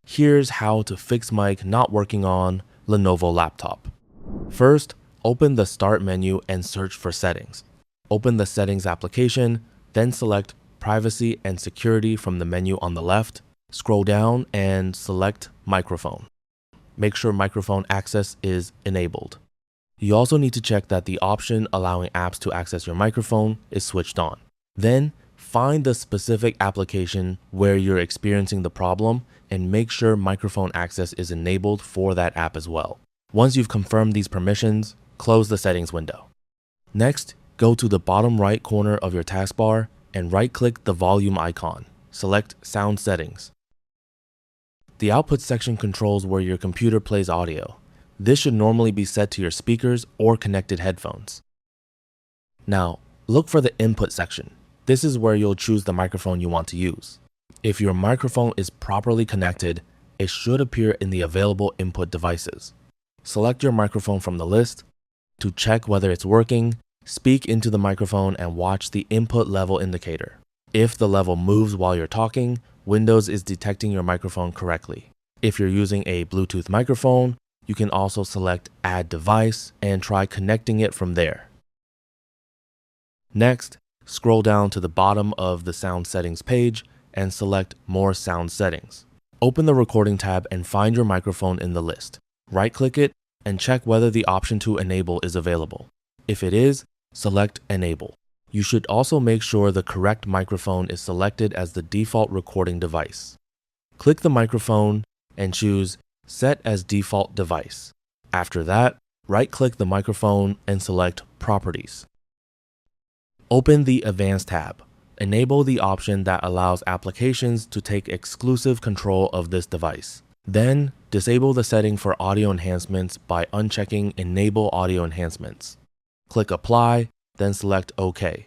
Here's how to fix mic not working on Lenovo laptop. First, open the Start menu and search for Settings. Open the Settings application, then select Privacy and Security from the menu on the left. Scroll down and select Microphone. Make sure microphone access is enabled. You also need to check that the option allowing apps to access your microphone is switched on. Then, find the specific application where you're experiencing the problem and make sure microphone access is enabled for that app as well. Once you've confirmed these permissions, close the settings window. Next, go to the bottom right corner of your taskbar and right-click the volume icon. Select Sound Settings. The output section controls where your computer plays audio. This should normally be set to your speakers or connected headphones. Now, look for the input section. This is where you'll choose the microphone you want to use. If your microphone is properly connected, it should appear in the available input devices. Select your microphone from the list. To check whether it's working, speak into the microphone and watch the input level indicator. If the level moves while you're talking, Windows is detecting your microphone correctly. If you're using a Bluetooth microphone, you can also select Add Device and try connecting it from there. Next, scroll down to the bottom of the Sound Settings page and select More Sound Settings. Open the Recording tab and find your microphone in the list. Right-click it and check whether the option to enable is available. If it is, select Enable. You should also make sure the correct microphone is selected as the default recording device. Click the microphone and choose Set as Default Device. After that, right-click the microphone and select Properties. Open the Advanced tab. Enable the option that allows applications to take exclusive control of this device. Then, disable the setting for audio enhancements by unchecking Enable Audio Enhancements. Click Apply, then select OK.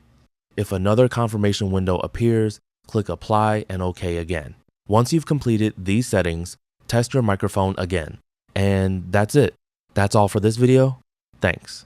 If another confirmation window appears, click Apply and OK again. Once you've completed these settings, test your microphone again. And that's it. That's all for this video. Thanks.